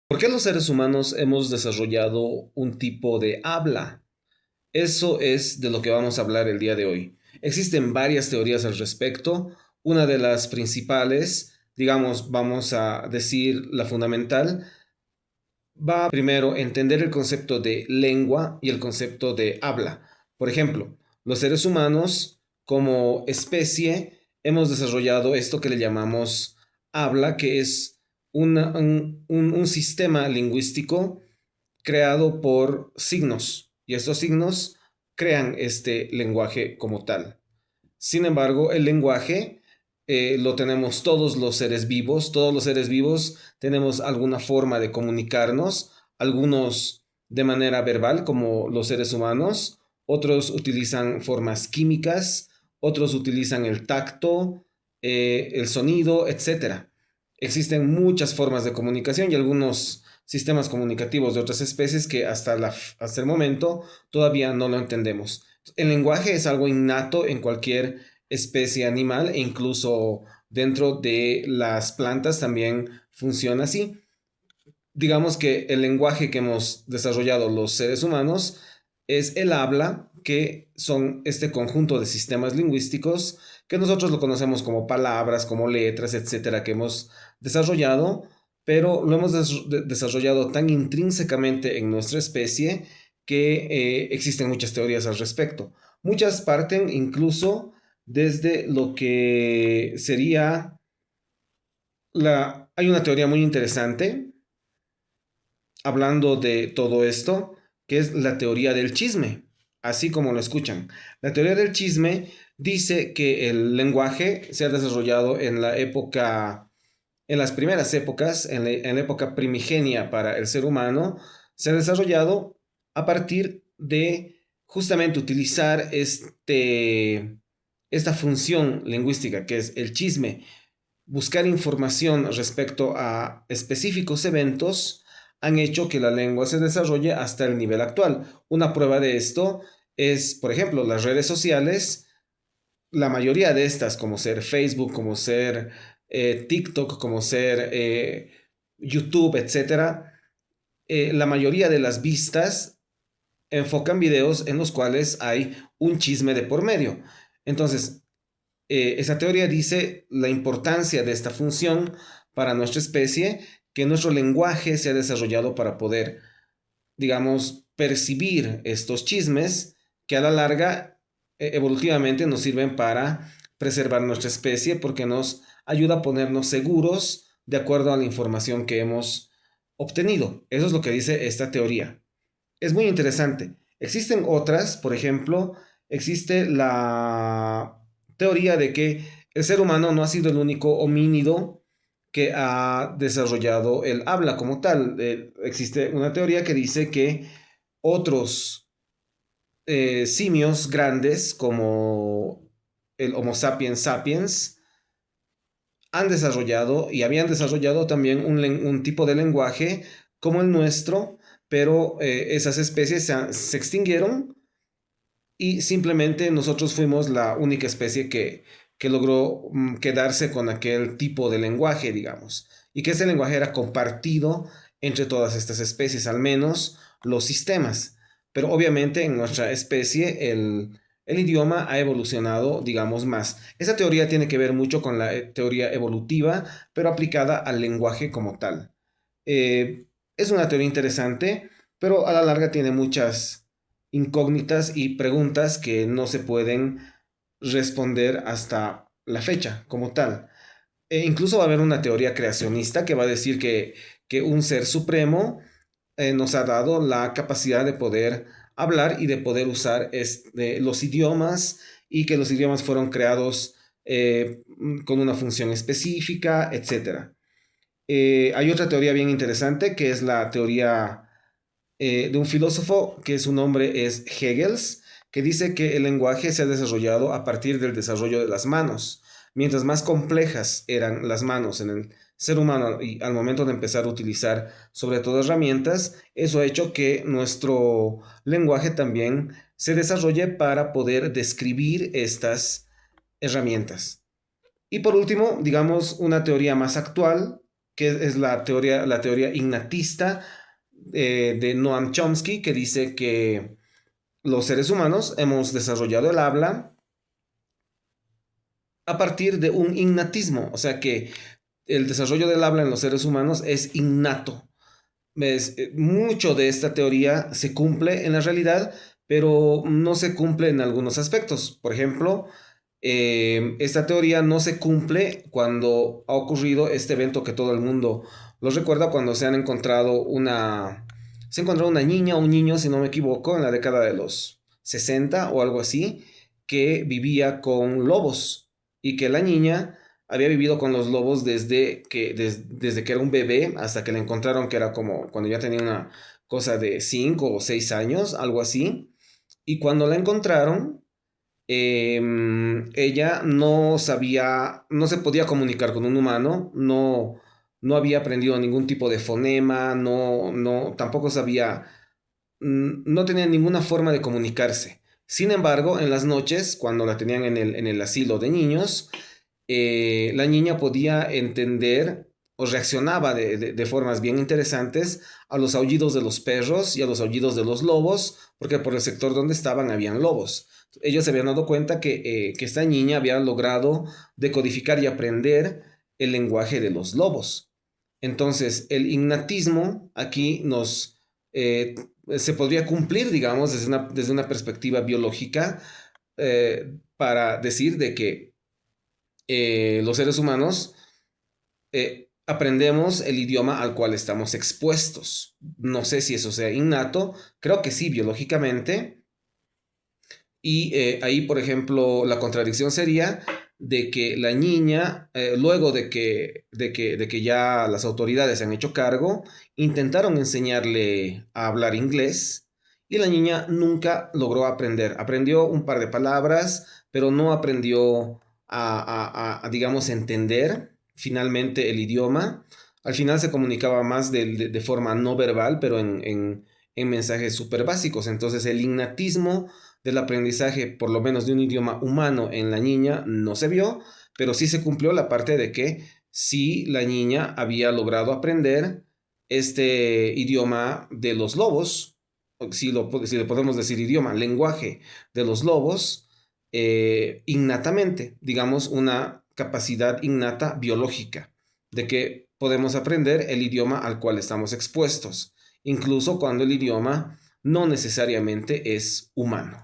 ¿Por qué los seres humanos hemos desarrollado un tipo de habla? Eso es de lo que vamos a hablar el día de hoy. Existen varias teorías al respecto. Una de las principales, digamos, vamos a decir la fundamental, va primero a entender el concepto de lengua y el concepto de habla. Por ejemplo, los seres humanos como especie hemos desarrollado esto que le llamamos habla, que es un sistema lingüístico creado por signos, y estos signos crean este lenguaje como tal. Sin embargo, el lenguaje lo tenemos todos los seres vivos tenemos alguna forma de comunicarnos, algunos de manera verbal, como los seres humanos, otros utilizan formas químicas, otros utilizan el tacto, el sonido, etcétera. Existen muchas formas de comunicación y algunos sistemas comunicativos de otras especies que hasta el momento todavía no lo entendemos. El lenguaje es algo innato en cualquier especie animal e incluso dentro de las plantas también funciona así. Digamos que el lenguaje que hemos desarrollado los seres humanos es el habla, que son este conjunto de sistemas lingüísticos que nosotros lo conocemos como palabras, como letras, etcétera, que hemos desarrollado, pero lo hemos desarrollado tan intrínsecamente en nuestra especie que existen muchas teorías al respecto. Muchas parten incluso desde lo que sería la... Hay una teoría muy interesante hablando de todo esto, que es la teoría del chisme, así como lo escuchan. La teoría del chisme dice que el lenguaje se ha desarrollado en la época, en las primeras épocas, en la época primigenia para el ser humano, se ha desarrollado a partir de justamente utilizar esta función lingüística que es el chisme, buscar información respecto a específicos eventos han hecho que la lengua se desarrolle hasta el nivel actual. Una prueba de esto es, por ejemplo, las redes sociales, la mayoría de estas, como ser Facebook, como ser TikTok, como ser YouTube, etcétera, la mayoría de las vistas enfocan videos en los cuales hay un chisme de por medio. Entonces, esa teoría dice la importancia de esta función para nuestra especie, que nuestro lenguaje se ha desarrollado para poder, digamos, percibir estos chismes que a la larga evolutivamente nos sirven para preservar nuestra especie porque nos ayuda a ponernos seguros de acuerdo a la información que hemos obtenido. Eso es lo que dice esta teoría. Es muy interesante. Existen otras, por ejemplo, existe la teoría de que el ser humano no ha sido el único homínido que ha desarrollado el habla como tal. Existe una teoría que dice que otros simios grandes, como el Homo sapiens sapiens, han desarrollado y habían desarrollado también un tipo de lenguaje como el nuestro, pero esas especies se extinguieron y simplemente nosotros fuimos la única especie que logró quedarse con aquel tipo de lenguaje, digamos, y que ese lenguaje era compartido entre todas estas especies, al menos los sistemas. Pero obviamente en nuestra especie el idioma ha evolucionado, digamos, más. Esa teoría tiene que ver mucho con la teoría evolutiva, pero aplicada al lenguaje como tal. Es una teoría interesante, pero a la larga tiene muchas incógnitas y preguntas que no se pueden responder hasta la fecha como tal. Incluso va a haber una teoría creacionista que va a decir que un ser supremo nos ha dado la capacidad de poder hablar y de poder usar los idiomas y que los idiomas fueron creados con una función específica, etcétera. Hay otra teoría bien interesante que es la teoría de un filósofo que su nombre es Hegel, que dice que el lenguaje se ha desarrollado a partir del desarrollo de las manos. Mientras más complejas eran las manos en el ser humano y al momento de empezar a utilizar sobre todo herramientas, eso ha hecho que nuestro lenguaje también se desarrolle para poder describir estas herramientas. Y por último, digamos una teoría más actual que es la teoría innatista de Noam Chomsky, que dice que los seres humanos hemos desarrollado el habla a partir de un innatismo, o sea que el desarrollo del habla en los seres humanos es innato. Mucho de esta teoría se cumple en la realidad, pero no se cumple en algunos aspectos. Por ejemplo, esta teoría no se cumple cuando ha ocurrido este evento que todo el mundo lo recuerda, cuando se encontró una niña o un niño, si no me equivoco, en la década de los 60 o algo así, que vivía con lobos y que la niña había vivido con los lobos desde que era un bebé hasta que la encontraron, que era como cuando ya tenía una cosa de 5 o 6 años, algo así. Y cuando la encontraron, ella no sabía, no se podía comunicar con un humano, no había aprendido ningún tipo de fonema, tampoco sabía, no tenía ninguna forma de comunicarse. Sin embargo, en las noches, cuando la tenían en el asilo de niños, la niña podía entender o reaccionaba de formas bien interesantes a los aullidos de los perros y a los aullidos de los lobos, porque por el sector donde estaban habían lobos. Ellos se habían dado cuenta que esta niña había logrado decodificar y aprender el lenguaje de los lobos. Entonces, el innatismo aquí se podría cumplir, digamos, desde una perspectiva biológica, para decir de que los seres humanos aprendemos el idioma al cual estamos expuestos. No sé si eso sea innato, creo que sí, biológicamente. Y ahí, por ejemplo, la contradicción sería de que la niña, luego de que ya las autoridades se han hecho cargo, intentaron enseñarle a hablar inglés y la niña nunca logró aprender. Aprendió un par de palabras, pero no aprendió digamos, entender finalmente el idioma. Al final se comunicaba más de forma no verbal, pero en mensajes súper básicos. Entonces el innatismo del aprendizaje, por lo menos de un idioma humano en la niña, no se vio, pero sí se cumplió la parte de que sí la niña había logrado aprender este idioma de los lobos, si le podemos decir idioma, lenguaje de los lobos, innatamente, digamos, una capacidad innata biológica de que podemos aprender el idioma al cual estamos expuestos, incluso cuando el idioma no necesariamente es humano.